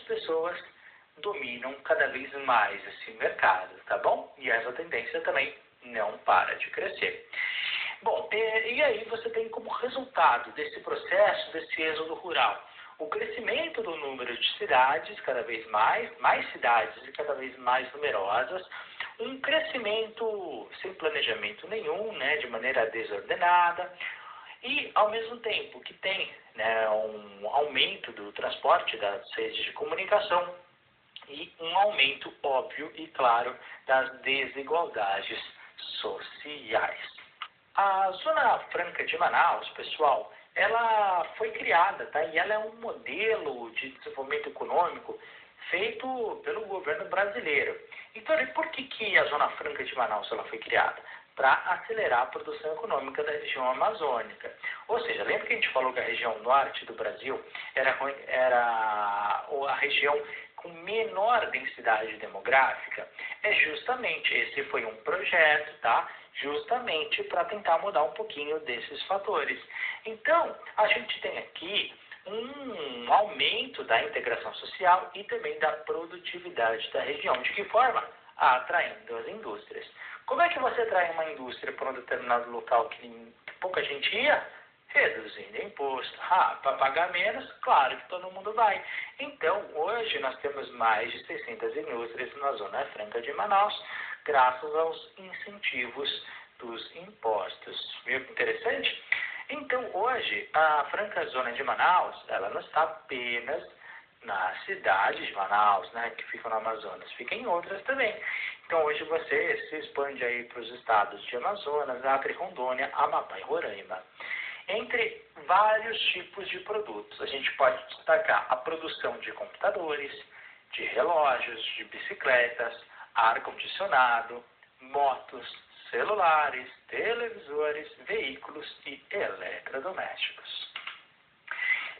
pessoas dominam cada vez mais esse mercado, tá bom? E essa tendência também não para de crescer. Bom, e aí você tem como resultado desse processo, desse êxodo rural, o crescimento do número de cidades, cada vez mais cidades e cada vez mais numerosas, um crescimento sem planejamento nenhum, né, de maneira desordenada, e ao mesmo tempo que tem, né, um aumento do transporte das redes de comunicação e um aumento óbvio e claro das desigualdades sociais. A Zona Franca de Manaus, pessoal, ela foi criada, tá? E ela é um modelo de desenvolvimento econômico feito pelo governo brasileiro. Então, e por que a Zona Franca de Manaus ela foi criada? Para acelerar a produção econômica da região amazônica. Ou seja, lembra que a gente falou que a região norte do Brasil era a região com menor densidade demográfica? Justamente esse foi um projeto, tá? Justamente para tentar mudar um pouquinho desses fatores. Então, a gente tem aqui um aumento da integração social e também da produtividade da região. De que forma? Atraindo as indústrias. Como é que você atrai uma indústria para um determinado local que pouca gente ia? Reduzindo imposto. Para pagar menos, claro que todo mundo vai. Então, hoje nós temos mais de 600 indústrias na Zona Franca de Manaus, graças aos incentivos dos impostos. Viu que interessante? Então, hoje, a Franca Zona de Manaus, ela não está apenas na cidade de Manaus, né, que fica no Amazonas, fica em outras também. Então, hoje você se expande aí para os estados de Amazonas, Acre, Rondônia, Amapá e Roraima. Entre vários tipos de produtos, a gente pode destacar a produção de computadores, de relógios, de bicicletas, ar-condicionado, motos, celulares, televisores, veículos e eletrodomésticos.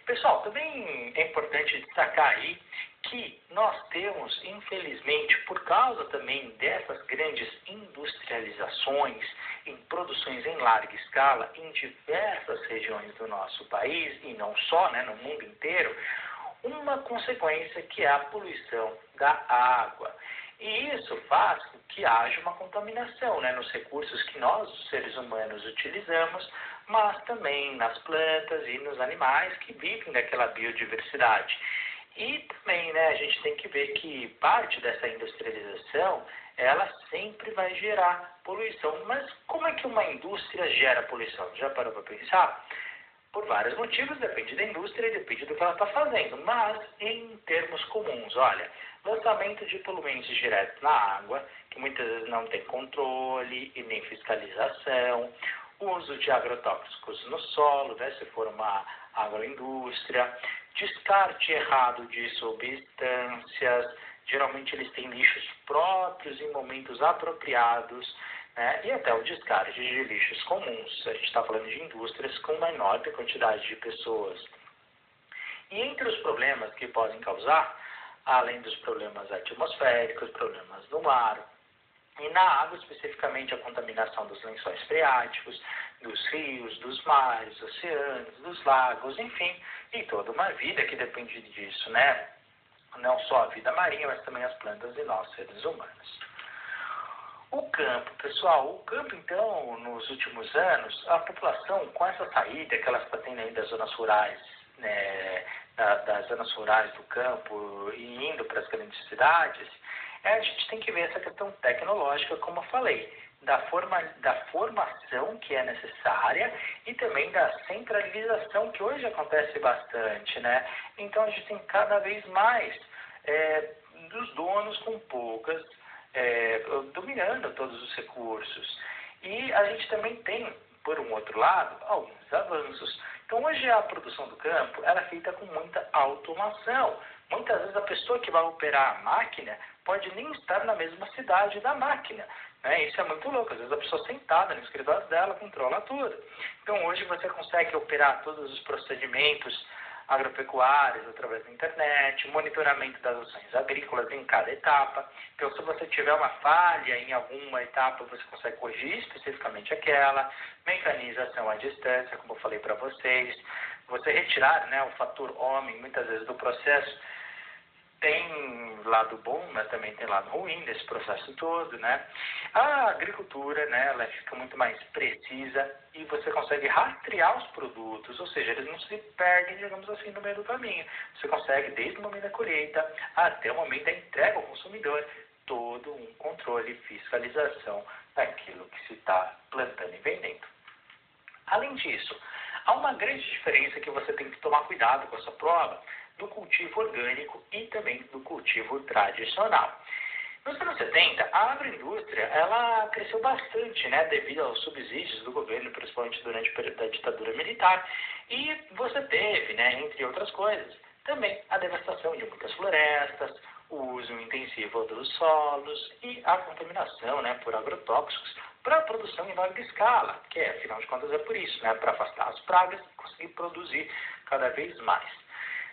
Pessoal, também é importante destacar aí que nós temos, infelizmente, por causa também dessas grandes industrializações em produções em larga escala em diversas regiões do nosso país, e não só, né, no mundo inteiro, uma consequência que é a poluição da água. E isso faz com que haja uma contaminação, né, nos recursos que nós, os seres humanos, utilizamos, mas também nas plantas e nos animais que vivem daquela biodiversidade. E também, né, a gente tem que ver que parte dessa industrialização, ela sempre vai gerar poluição. Mas como é que uma indústria gera poluição? Já parou para pensar? Por vários motivos, depende da indústria e depende do que ela está fazendo. Mas, em termos comuns, olha, lançamento de poluentes diretos na água, que muitas vezes não tem controle e nem fiscalização, uso de agrotóxicos no solo, né, se for uma agroindústria, descarte errado de substâncias, geralmente eles têm lixos próprios em momentos apropriados, né, e até o descarte de lixos comuns. A gente está falando de indústrias com uma enorme quantidade de pessoas. E entre os problemas que podem causar, além dos problemas atmosféricos, problemas no mar, e na água, especificamente, a contaminação dos lençóis freáticos, dos rios, dos mares, oceanos, dos lagos, enfim, e toda uma vida que depende disso, né? Não só a vida marinha, mas também as plantas e nós, seres humanos. O campo, pessoal, então, nos últimos anos, a população, com essa saída que ela está tendo aí das zonas rurais, né, das zonas rurais do campo e indo para as grandes cidades, a gente tem que ver essa questão tecnológica, como eu falei, da formação que é necessária e também da centralização que hoje acontece bastante, né? Então a gente tem cada vez mais dos donos com poucas, dominando todos os recursos. E a gente também tem, por um outro lado, alguns avanços. Então hoje a produção do campo ela é feita com muita automação. Muitas vezes a pessoa que vai operar a máquina pode nem estar na mesma cidade da máquina, né? Isso é muito louco. Às vezes a pessoa sentada no escritório dela controla tudo. Então hoje você consegue operar todos os procedimentos agropecuários através da internet, monitoramento das ações agrícolas em cada etapa. Então se você tiver uma falha em alguma etapa, você consegue corrigir especificamente aquela, mecanização à distância, como eu falei para vocês, você retirar, né, o fator homem muitas vezes do processo Tem lado bom, mas também tem lado ruim nesse processo todo, né? A agricultura, né, ela fica muito mais precisa e você consegue rastrear os produtos, ou seja, eles não se perdem, digamos assim, no meio do caminho. Você consegue, desde o momento da colheita até o momento da entrega ao consumidor, todo um controle e fiscalização daquilo que se está plantando e vendendo. Além disso, há uma grande diferença que você tem que tomar cuidado com essa prova do cultivo orgânico e também do cultivo tradicional. Nos anos 70, a agroindústria ela cresceu bastante, né, devido aos subsídios do governo, principalmente durante o período da ditadura militar, e você teve, né, entre outras coisas, também a devastação de muitas florestas, o uso intensivo dos solos e a contaminação, né, por agrotóxicos para a produção em larga escala, que afinal de contas é por isso, né, para afastar as pragas e conseguir produzir cada vez mais.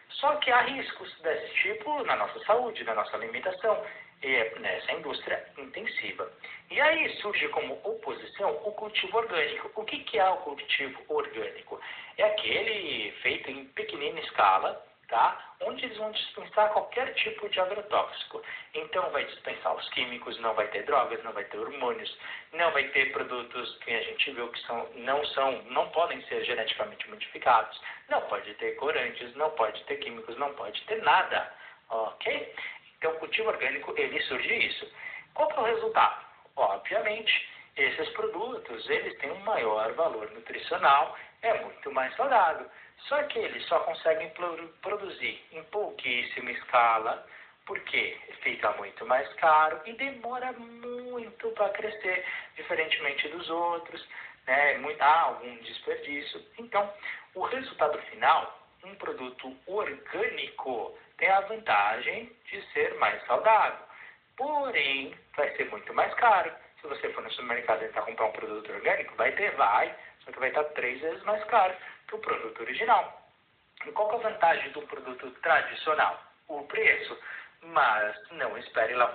Só que há riscos desse tipo na nossa saúde, na nossa alimentação e nessa indústria intensiva. E aí surge como oposição o cultivo orgânico. O que é o cultivo orgânico? É aquele feito em pequenina escala, tá? Onde eles vão dispensar qualquer tipo de agrotóxico. Então vai dispensar os químicos, não vai ter drogas, não vai ter hormônios, não vai ter produtos que a gente viu que não podem ser geneticamente modificados, não pode ter corantes, não pode ter químicos, não pode ter nada, ok? Então o cultivo orgânico, ele surge isso. Qual que é o resultado? Obviamente, esses produtos, eles têm um maior valor nutricional, é muito mais saudável. Só que eles só conseguem produzir em pouquíssima escala, porque fica muito mais caro e demora muito para crescer, diferentemente dos outros, né? Há algum desperdício. Então, o resultado final, um produto orgânico, tem a vantagem de ser mais saudável. Porém, vai ser muito mais caro. Se você for no supermercado e tentar comprar um produto orgânico, vai, só que vai estar 3 vezes mais caro que o produto original. E qual que é a vantagem de um produto tradicional? O preço. Mas não espere lá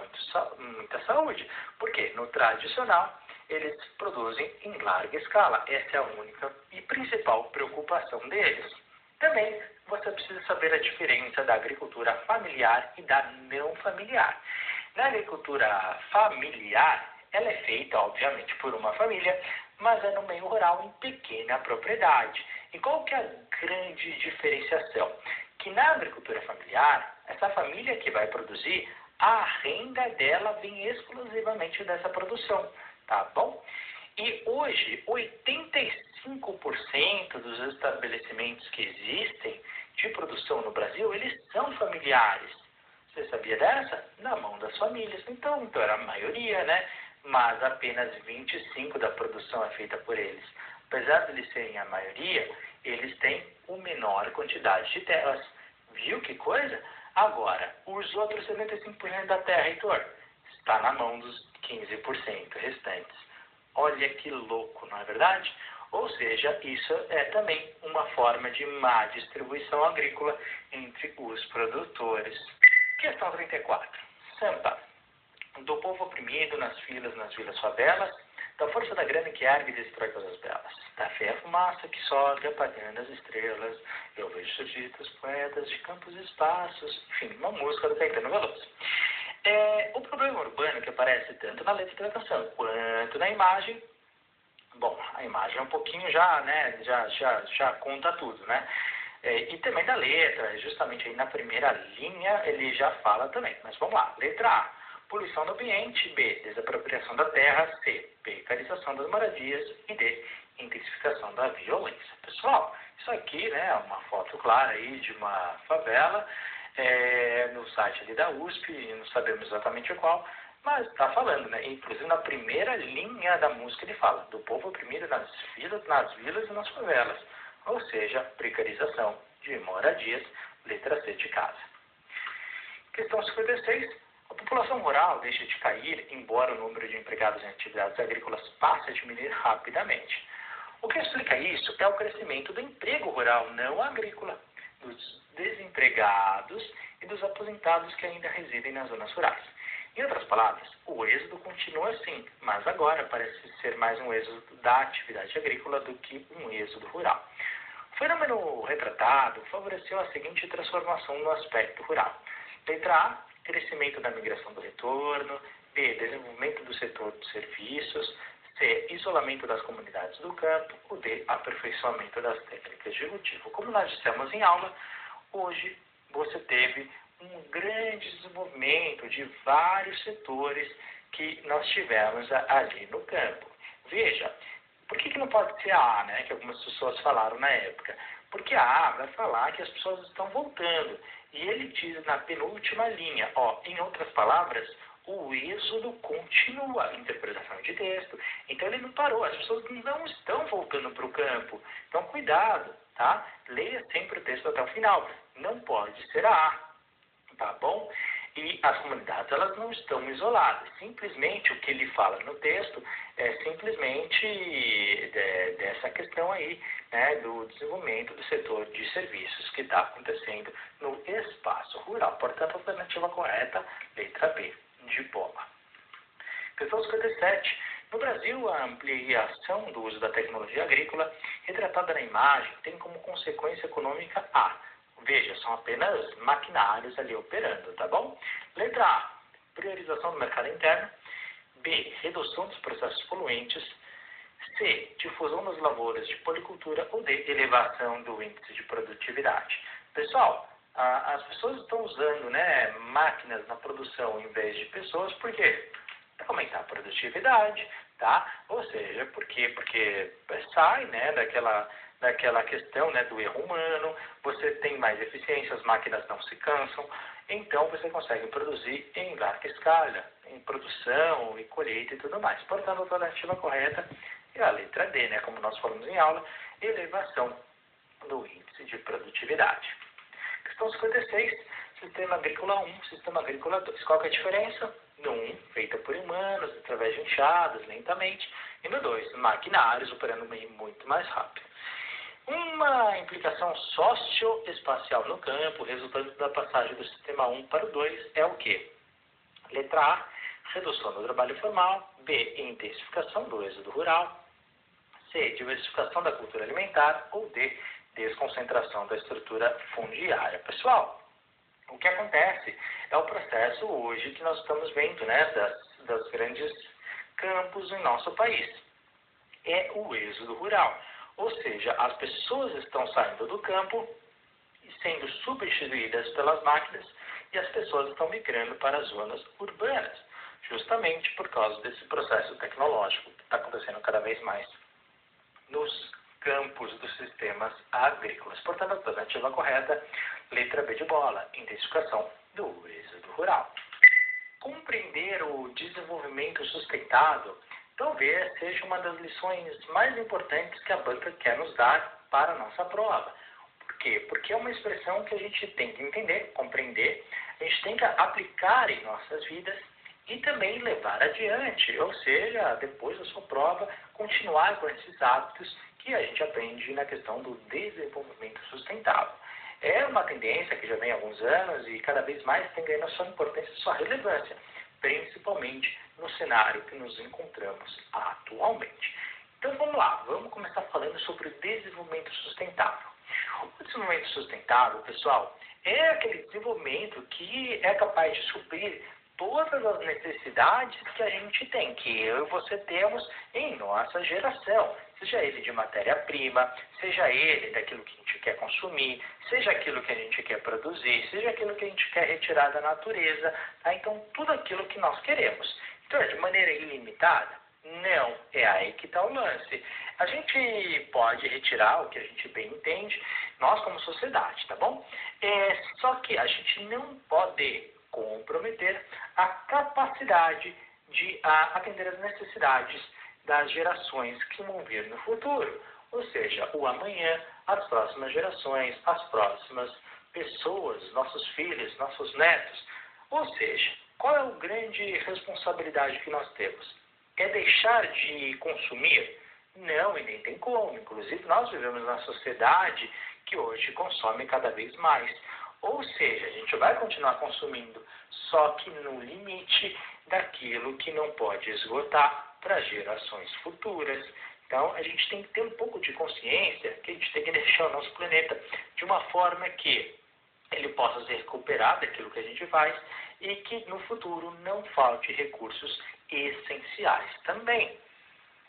muita saúde. Porque no tradicional, eles produzem em larga escala. Essa é a única e principal preocupação deles. Também você precisa saber a diferença da agricultura familiar e da não familiar. Na agricultura familiar, ela é feita, obviamente, por uma família, mas é no meio rural, em pequena propriedade. E qual que é a grande diferenciação? Que na agricultura familiar, essa família que vai produzir, a renda dela vem exclusivamente dessa produção, tá bom? E hoje, 85% dos estabelecimentos que existem de produção no Brasil, eles são familiares. Você sabia dessa? Na mão das famílias. Então era a maioria, né? Mas apenas 25% da produção é feita por eles. Apesar de eles serem a maioria, eles têm uma menor quantidade de terras. Viu que coisa? Agora, os outros 75% da terra, Heitor, está na mão dos 15% restantes. Olha que louco, não é verdade? Ou seja, isso é também uma forma de má distribuição agrícola entre os produtores. Questão 34. Sampa. Do povo oprimido nas vilas favelas, da força da grana que ergue e destrói coisas belas, da fé a fumaça que sobe apagando as estrelas, eu vejo surgidos poetas de campos e espaços, enfim, uma música do Caetano Veloso. O problema urbano que aparece tanto na letra da canção quanto na imagem, bom, a imagem é um pouquinho já, né, já conta tudo, né? E também da letra, justamente aí na primeira linha ele já fala também, mas vamos lá, letra A. Poluição do ambiente, B, desapropriação da terra, C, precarização das moradias e D, intensificação da violência. Pessoal, isso aqui, né, é uma foto clara aí de uma favela, no site ali da USP, não sabemos exatamente qual, mas está falando, né, inclusive na primeira linha da música ele fala, do povo oprimido nas vilas e nas favelas, ou seja, precarização de moradias, letra C de casa. Questão 56. A população rural deixa de cair, embora o número de empregados em atividades agrícolas passe a diminuir rapidamente. O que explica isso é o crescimento do emprego rural não agrícola, dos desempregados e dos aposentados que ainda residem nas zonas rurais. Em outras palavras, o êxodo continua assim, mas agora parece ser mais um êxodo da atividade agrícola do que um êxodo rural. O fenômeno retratado favoreceu a seguinte transformação no aspecto rural. Letra A, crescimento da migração do retorno. B, desenvolvimento do setor de serviços. C, isolamento das comunidades do campo. Ou D, aperfeiçoamento das técnicas de cultivo. Como nós dissemos em aula, hoje você teve um grande desenvolvimento de vários setores que nós tivemos ali no campo. Veja, por que não pode ser a A, né, que algumas pessoas falaram na época? Porque a A vai falar que as pessoas estão voltando. E ele diz na penúltima linha, em outras palavras, o êxodo continua, interpretação de texto. Então ele não parou, as pessoas não estão voltando para o campo. Então cuidado, tá? Leia sempre o texto até o final. Não pode ser a A, tá bom? E as comunidades, elas não estão isoladas. Simplesmente o que ele fala no texto é simplesmente dessa questão aí, né, do desenvolvimento do setor de serviços que está acontecendo no espaço rural. Portanto, a alternativa correta, letra B, de bola. Questão 57. No Brasil, a ampliação do uso da tecnologia agrícola, retratada na imagem, tem como consequência econômica A. Veja, são apenas maquinários ali operando, tá bom? Letra A, priorização do mercado interno. B, redução dos processos poluentes. C, difusão das lavouras de policultura. Ou D, elevação do índice de produtividade. Pessoal, as pessoas estão usando, né, máquinas na produção em vez de pessoas, por quê? Para aumentar a produtividade, tá? Ou seja, por quê? Porque sai, né, daquela questão, né, do erro humano, você tem mais eficiência, as máquinas não se cansam, então você consegue produzir em larga escala, em produção e colheita e tudo mais. Portanto, a alternativa correta é a letra D, né, como nós falamos em aula, elevação do índice de produtividade. Questão 56, Sistema Agrícola 1, Sistema Agrícola 2. Qual que é a diferença? No 1, feita por humanos, através de enxadas, lentamente. E no 2, maquinários, operando muito mais rápido. Uma implicação socioespacial no campo, resultante da passagem do Sistema 1 para o 2, é o quê? Letra A, redução do trabalho formal. B, intensificação do êxodo rural. C, diversificação da cultura alimentar. Ou D, desconcentração da estrutura fundiária. Pessoal, o que acontece é o processo hoje que nós estamos vendo, né, das grandes campos em nosso país. É o êxodo rural. Ou seja, as pessoas estão saindo do campo e sendo substituídas pelas máquinas e as pessoas estão migrando para as zonas urbanas, justamente por causa desse processo tecnológico que está acontecendo cada vez mais nos campos dos sistemas agrícolas. Portanto, a alternativa correta, letra B de bola, intensificação do êxodo rural. Compreender o desenvolvimento sustentável talvez seja uma das lições mais importantes que a banca quer nos dar para a nossa prova. Por quê? Porque é uma expressão que a gente tem que entender, compreender, a gente tem que aplicar em nossas vidas e também levar adiante, ou seja, depois da sua prova, continuar com esses hábitos que a gente aprende na questão do desenvolvimento sustentável. É uma tendência que já vem há alguns anos e cada vez mais tem ganhando a sua importância e sua relevância, principalmente no cenário que nos encontramos atualmente. Então vamos lá, vamos começar falando sobre o desenvolvimento sustentável. O desenvolvimento sustentável, pessoal, é aquele desenvolvimento que é capaz de suprir todas as necessidades que a gente tem, que eu e você temos em nossa geração. Seja ele de matéria-prima, seja ele daquilo que a gente quer consumir, seja aquilo que a gente quer produzir, seja aquilo que a gente quer retirar da natureza, tá? Então, tudo aquilo que nós queremos. Então, de maneira ilimitada? Não, é aí que está o lance. A gente pode retirar o que a gente bem entende, nós como sociedade, tá bom? Só que a gente não pode comprometer a capacidade de atender as necessidades das gerações que vão vir no futuro. Ou seja, o amanhã, as próximas gerações, as próximas pessoas, nossos filhos, nossos netos. Ou seja, qual é a grande responsabilidade que nós temos? É deixar de consumir? Não, e nem tem como. Inclusive, nós vivemos numa sociedade que hoje consome cada vez mais. Ou seja, a gente vai continuar consumindo, só que no limite daquilo que não pode esgotar para gerações futuras. Então, a gente tem que ter um pouco de consciência que a gente tem que deixar o nosso planeta de uma forma que ele possa se recuperar daquilo que a gente faz e que no futuro não falte recursos essenciais também.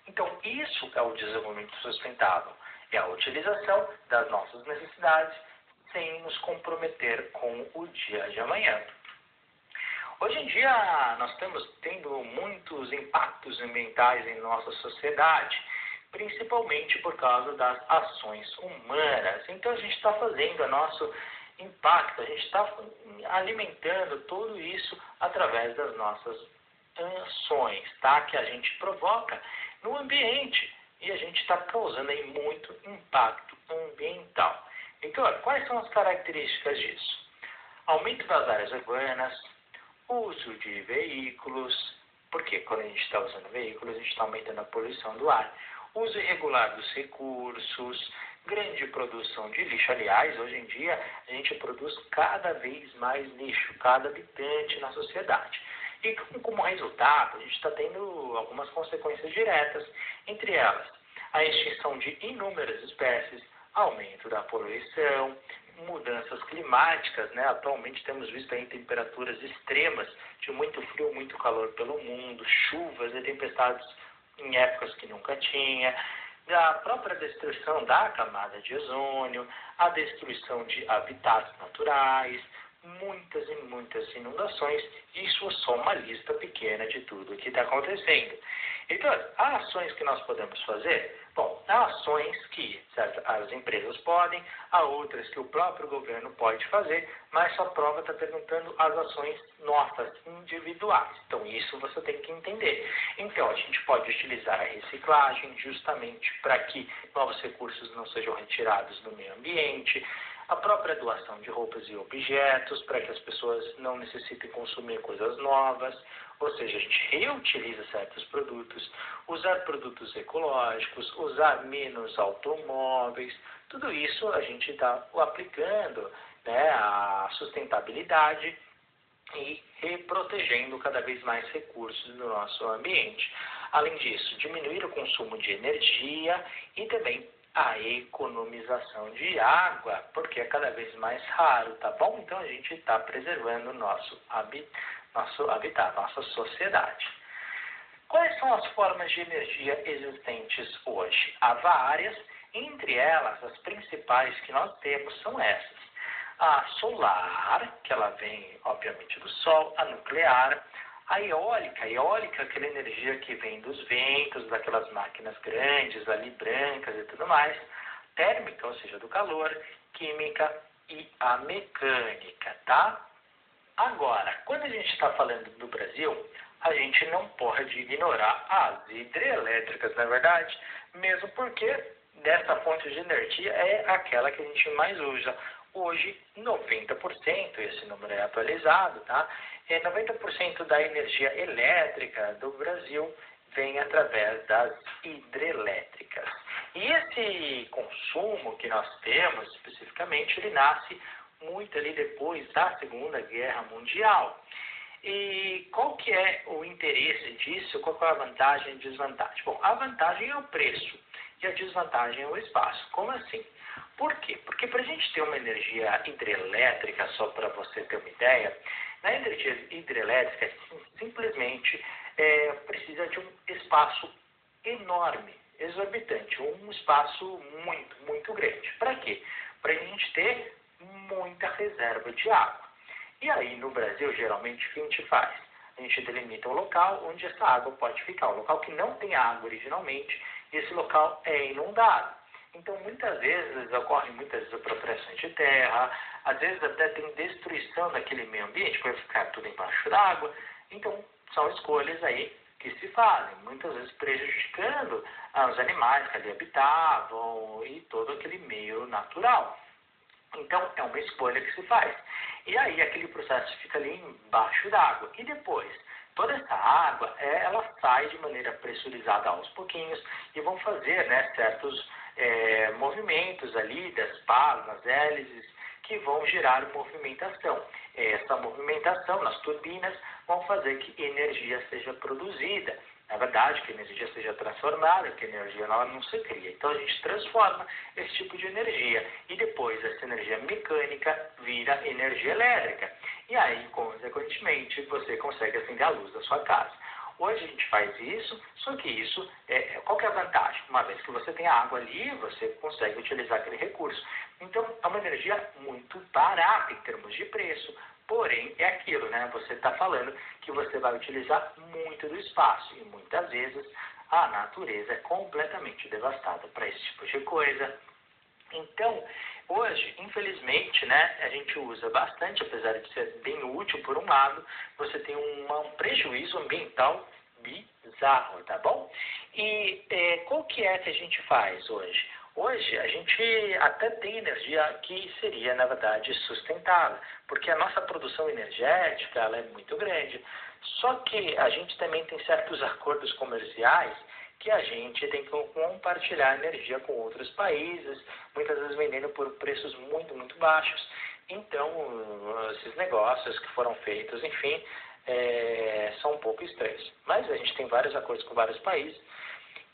Então, isso é o desenvolvimento sustentável, é a utilização das nossas necessidades sem nos comprometer com o dia de amanhã. Hoje em dia, nós estamos tendo muitos impactos ambientais em nossa sociedade, principalmente por causa das ações humanas. Então, a gente está fazendo o nosso impacto, a gente está alimentando tudo isso através das nossas ações, tá? Que a gente provoca no ambiente e a gente está causando aí muito impacto ambiental. Então, quais são as características disso? Aumento das áreas urbanas, uso de veículos, porque quando a gente está usando veículos, a gente está aumentando a poluição do ar, uso irregular dos recursos, grande produção de lixo. Aliás, hoje em dia, a gente produz cada vez mais lixo, cada habitante na sociedade. E como resultado, a gente está tendo algumas consequências diretas, entre elas a extinção de inúmeras espécies, aumento da poluição, mudanças climáticas, né? Atualmente temos visto aí temperaturas extremas, de muito frio, muito calor pelo mundo, chuvas e tempestades em épocas que nunca tinha, a própria destruição da camada de ozônio, a destruição de habitats naturais, muitas e muitas inundações. Isso é só uma lista pequena de tudo o que está acontecendo. Então, há ações que nós podemos fazer? Bom, há ações que as empresas podem, há outras que o próprio governo pode fazer, mas sua prova está perguntando as ações nossas, individuais. Então, isso você tem que entender. Então, a gente pode utilizar a reciclagem justamente para que novos recursos não sejam retirados do meio ambiente, a própria doação de roupas e objetos para que as pessoas não necessitem consumir coisas novas, ou seja, a gente reutiliza certos produtos, usar produtos ecológicos, usar menos automóveis, tudo isso a gente está aplicando, né, a sustentabilidade e protegendo cada vez mais recursos do nosso ambiente. Além disso, diminuir o consumo de energia e também a economização de água, porque é cada vez mais raro, tá bom? Então a gente está preservando o nosso habitat, nossa sociedade. Quais são as formas de energia existentes hoje? Há várias, entre elas as principais que nós temos são essas. A solar, que ela vem obviamente do sol, a nuclear, a eólica é aquela energia que vem dos ventos, daquelas máquinas grandes ali, brancas e tudo mais. Térmica, ou seja, do calor, química e a mecânica, tá? Agora, quando a gente está falando do Brasil, a gente não pode ignorar as hidrelétricas, na verdade, mesmo porque dessa fonte de energia é aquela que a gente mais usa. Hoje, 90%, esse número é atualizado, tá? 90% da energia elétrica do Brasil vem através das hidrelétricas. E esse consumo que nós temos, especificamente, ele nasce muito ali depois da Segunda Guerra Mundial. E qual que é o interesse disso? Qual que é a vantagem e desvantagem? Bom, a vantagem é o preço e a desvantagem é o espaço. Como assim? Por quê? Porque para a gente ter uma energia hidrelétrica, só para você ter uma ideia, na energia hidrelétrica simplesmente precisa de um espaço enorme, exorbitante, um espaço muito, muito grande. Para quê? Para a gente ter muita reserva de água. E aí no Brasil, geralmente, o que a gente faz? A gente delimita um local onde essa água pode ficar, um local que não tem água originalmente, e esse local é inundado. Então, muitas vezes, ocorrem muitas desapropriações de terra, às vezes até tem destruição daquele meio ambiente, para ficar tudo embaixo d'água. Então, são escolhas aí que se fazem, muitas vezes prejudicando os animais que ali habitavam e todo aquele meio natural. Então, é uma escolha que se faz. E aí, aquele processo fica ali embaixo d'água. E depois, toda essa água, ela sai de maneira pressurizada aos pouquinhos e vão fazer, né, certos movimentos ali das pás, das hélices, que vão gerar movimentação. Essa movimentação nas turbinas vão fazer que energia seja produzida. Na verdade, que a energia seja transformada, que a energia não se cria. Então, a gente transforma esse tipo de energia e depois essa energia mecânica vira energia elétrica. E aí, consequentemente, você consegue acender a luz da sua casa. Hoje a gente faz isso, só que isso, qual que é a vantagem? Uma vez que você tem a água ali, você consegue utilizar aquele recurso. Então, é uma energia muito barata em termos de preço. Porém, é aquilo, né? Você está falando que você vai utilizar muito do espaço e muitas vezes a natureza é completamente devastada para esse tipo de coisa. Então, hoje, infelizmente, né, a gente usa bastante, apesar de ser bem útil por um lado, você tem um prejuízo ambiental bizarro, tá bom? E qual que é que a gente faz hoje? Hoje, a gente até tem energia que seria, na verdade, sustentável, porque a nossa produção energética ela é muito grande. Só que a gente também tem certos acordos comerciais que a gente tem que compartilhar energia com outros países, muitas vezes vendendo por preços muito, muito baixos. Então, esses negócios que foram feitos, enfim, são um pouco estranhos. Mas a gente tem vários acordos com vários países.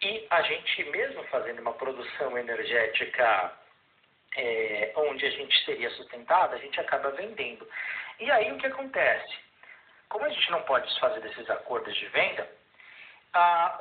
E a gente, mesmo fazendo uma produção energética onde a gente seria sustentado, a gente acaba vendendo. E aí o que acontece? Como a gente não pode desfazer desses acordos de venda,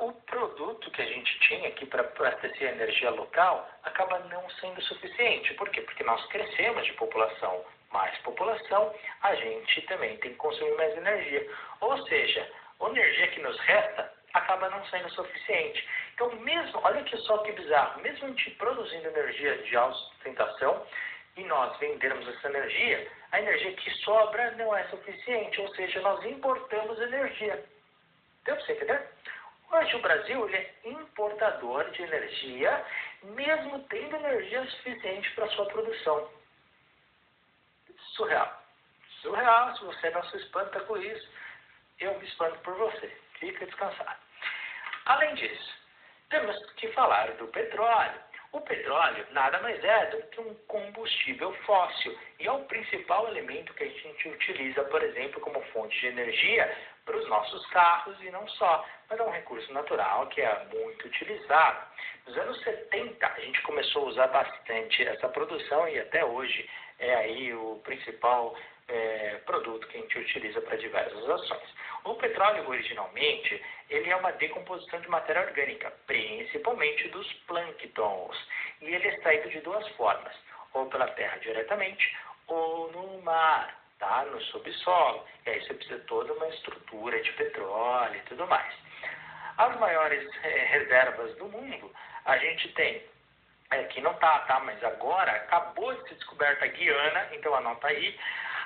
o produto que a gente tinha aqui para abastecer a energia local acaba não sendo suficiente. Por quê? Porque nós crescemos de população. Mais população, a gente também tem que consumir mais energia. Ou seja, a energia que nos resta acaba não sendo suficiente. Então, mesmo, olha que só que bizarro, mesmo a gente produzindo energia de autossustentação e nós vendermos essa energia, a energia que sobra não é suficiente, ou seja, nós importamos energia. Deu para você entender? Hoje o Brasil ele é importador de energia, mesmo tendo energia suficiente para a sua produção. Surreal. Surreal, se você não se espanta com isso, eu me espanto por você. Fica descansado. Além disso, temos que falar do petróleo. O petróleo nada mais é do que um combustível fóssil e é o principal elemento que a gente utiliza, por exemplo, como fonte de energia para os nossos carros e não só, mas é um recurso natural que é muito utilizado. Nos anos 70 a gente começou a usar bastante essa produção e até hoje é aí o principal produto que a gente utiliza para diversas ações. O petróleo, originalmente, ele é uma decomposição de matéria orgânica, principalmente dos plânctons. E ele é extraído de duas formas, ou pela terra diretamente, ou no mar, tá? No subsolo. E aí você precisa de toda uma estrutura de petróleo e tudo mais. As maiores reservas do mundo, a gente tem, aqui não tá, mas agora acabou de ser descoberta a Guiana, então anota aí,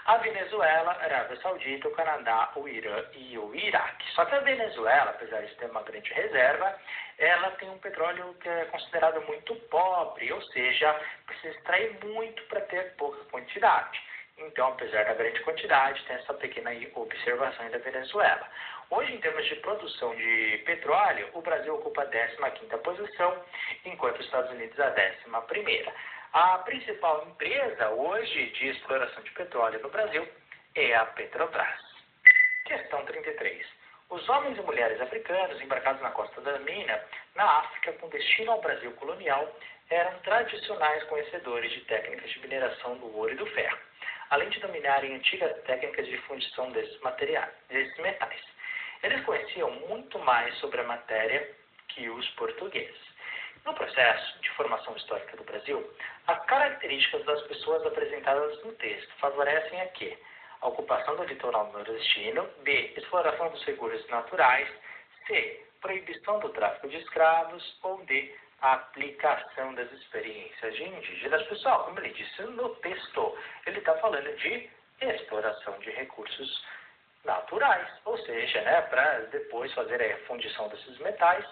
a Venezuela, a Arábia Saudita, o Canadá, o Irã e o Iraque. Só que a Venezuela, apesar de ter uma grande reserva, ela tem um petróleo que é considerado muito pobre, ou seja, precisa extrair muito para ter pouca quantidade. Então, apesar da grande quantidade, tem essa pequena observação da Venezuela. Hoje, em termos de produção de petróleo, o Brasil ocupa a 15ª posição, enquanto os Estados Unidos a 11ª. A principal empresa hoje de exploração de petróleo no Brasil é a Petrobras. Questão 33. Os homens e mulheres africanos embarcados na costa da mina, na África, com destino ao Brasil colonial, eram tradicionais conhecedores de técnicas de mineração do ouro e do ferro, além de dominarem antigas técnicas de fundição desses metais. Eles conheciam muito mais sobre a matéria que os portugueses. No processo de formação histórica do Brasil, as características das pessoas apresentadas no texto favorecem a quê? A ocupação do litoral nordestino, B, exploração dos recursos naturais, C, proibição do tráfico de escravos, ou D, a aplicação das experiências de indígenas. Pessoal, como ele disse no texto, ele está falando de exploração de recursos naturais, ou seja, né, para depois fazer a fundição desses metais,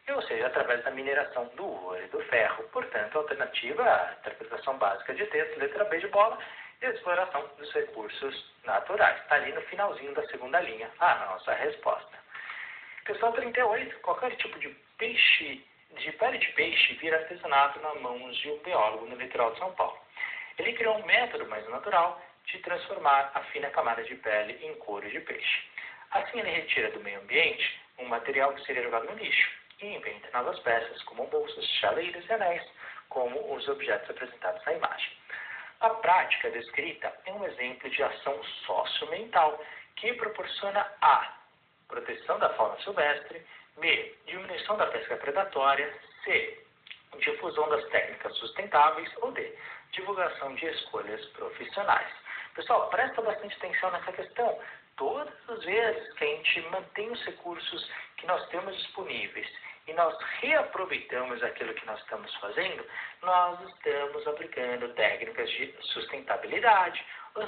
ou seja, através da mineração do ouro e do ferro. Portanto, a alternativa à interpretação básica de texto, letra B de bola, e a exploração dos recursos naturais. Está ali no finalzinho da segunda linha a nossa resposta. Questão 38. Qualquer tipo de pele de peixe vira artesanato nas mãos de um biólogo no litoral de São Paulo. Ele criou um método mais natural de transformar a fina camada de pele em couro de peixe. Assim, ele retira do meio ambiente um material que seria jogado no lixo e inventa novas peças, como bolsas, chaleiras e anéis, como os objetos apresentados na imagem. A prática descrita é um exemplo de ação socioambiental que proporciona a proteção da fauna silvestre, B, diminuição da pesca predatória, C, difusão das técnicas sustentáveis ou D, divulgação de escolhas profissionais. Pessoal, presta bastante atenção nessa questão. Todas as vezes que a gente mantém os recursos que nós temos disponíveis e nós reaproveitamos aquilo que nós estamos fazendo, nós estamos aplicando técnicas de sustentabilidade, ou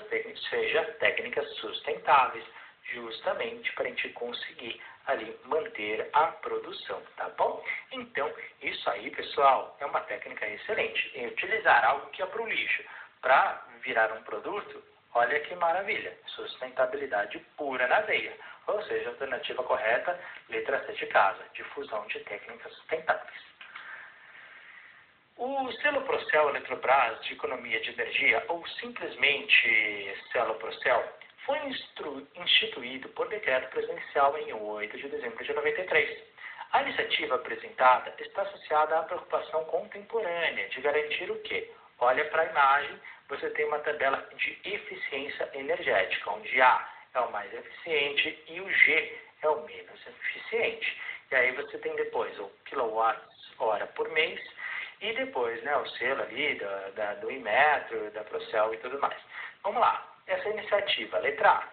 seja, técnicas sustentáveis, justamente para a gente conseguir ali manter a produção, tá bom? Então, isso aí, pessoal, é uma técnica excelente. Em utilizar algo que é para o lixo para virar um produto, olha que maravilha, sustentabilidade pura na veia. Ou seja, a alternativa correta, letra C de casa, difusão de técnicas sustentáveis. O selo Procel Eletrobras de Economia de Energia, ou simplesmente selo Procel, foi instituído por decreto presidencial em 8 de dezembro de 93. A iniciativa apresentada está associada à preocupação contemporânea de garantir o quê? Olha para a imagem, você tem uma tabela de eficiência energética, onde A é o mais eficiente e o G é o menos eficiente. E aí você tem depois o quilowatts-hora por mês e depois, né, o selo ali do Inmetro, da Procel e tudo mais. Vamos lá. Essa iniciativa, letra A,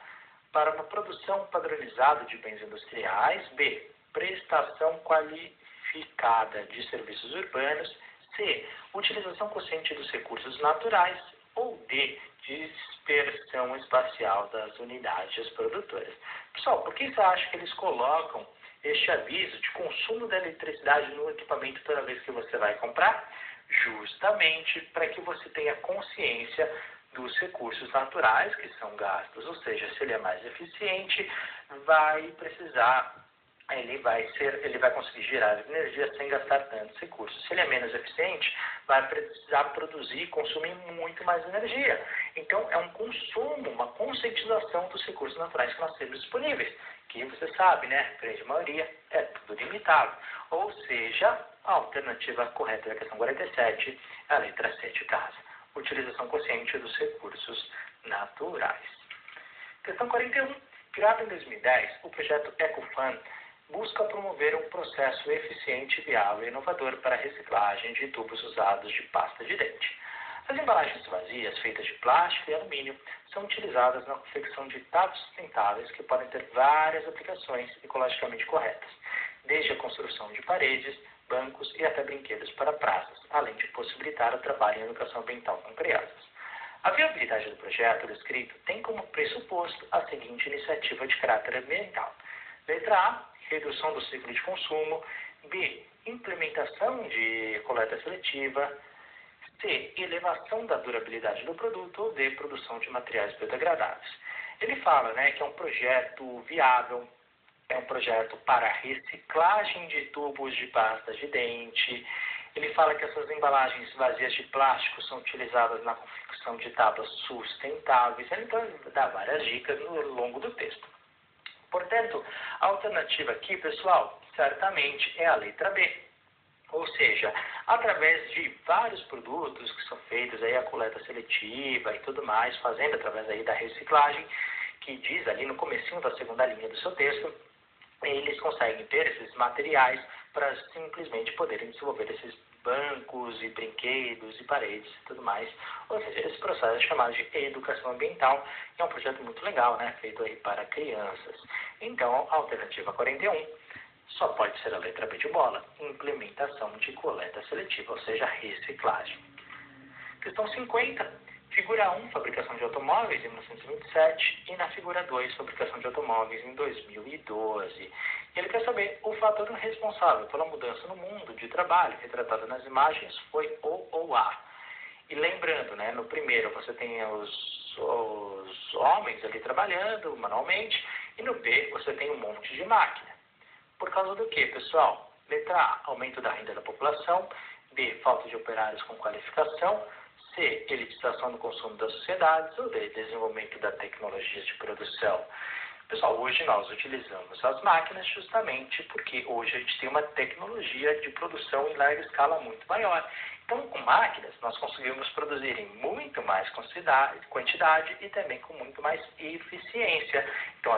para uma produção padronizada de bens industriais. B, prestação qualificada de serviços urbanos. C, utilização consciente dos recursos naturais. Ou D, dispersão espacial das unidades produtoras. Pessoal, por que você acha que eles colocam este aviso de consumo da eletricidade no equipamento toda vez que você vai comprar? Justamente para que você tenha consciência dos recursos naturais que são gastos, ou seja, se ele é mais eficiente, ele vai conseguir gerar energia sem gastar tantos recursos. Se ele é menos eficiente, vai precisar produzir e consumir muito mais energia. Então, é um consumo, uma conscientização dos recursos naturais que nós temos disponíveis, que você sabe, né, a grande maioria é tudo limitado. Ou seja, a alternativa correta da questão 47 é a letra C de casa. Utilização consciente dos recursos naturais. Questão 41. Criado em 2010, o projeto EcoFan busca promover um processo eficiente, viável e inovador para a reciclagem de tubos usados de pasta de dente. As embalagens vazias, feitas de plástico e alumínio, são utilizadas na confecção de tábuas sustentáveis que podem ter várias aplicações ecologicamente corretas, desde a construção de paredes, bancos e até brinquedos para praças, além de possibilitar o trabalho em educação ambiental com crianças. A viabilidade do projeto descrito tem como pressuposto a seguinte iniciativa de caráter ambiental. Letra A, redução do ciclo de consumo. B, implementação de coleta seletiva. C, elevação da durabilidade do produto. Ou D, produção de materiais biodegradáveis. Ele fala, né, que é um projeto viável, é um projeto para reciclagem de tubos de pasta de dente. Ele fala que essas embalagens vazias de plástico são utilizadas na confecção de tábuas sustentáveis. Então, ele dá várias dicas no longo do texto. Portanto, a alternativa aqui, pessoal, certamente é a letra B. Ou seja, através de vários produtos que são feitos aí a coleta seletiva e tudo mais, fazendo através aí da reciclagem, que diz ali no comecinho da segunda linha do seu texto, eles conseguem ter esses materiais para simplesmente poderem desenvolver esses bancos e brinquedos e paredes e tudo mais. Ou seja, esse processo é chamado de educação ambiental e é um projeto muito legal, né? Feito aí para crianças. Então, a alternativa 41 só pode ser a letra B de bola, implementação de coleta seletiva, ou seja, reciclagem. Questão 50. Figura 1, fabricação de automóveis em 1927 e na figura 2, fabricação de automóveis em 2012. Ele quer saber o fator responsável pela mudança no mundo de trabalho retratado nas imagens foi o ou a. E lembrando, né, no primeiro você tem os homens ali trabalhando manualmente e no B você tem um monte de máquina. Por causa do que, pessoal? Letra A, aumento da renda da população. B, falta de operários com qualificação. C, elitização do consumo das sociedades. Ou D, desenvolvimento da tecnologia de produção. Pessoal, hoje nós utilizamos as máquinas justamente porque hoje a gente tem uma tecnologia de produção em larga escala muito maior. Então, com máquinas, nós conseguimos produzir em muito mais quantidade e também com muito mais eficiência. Então,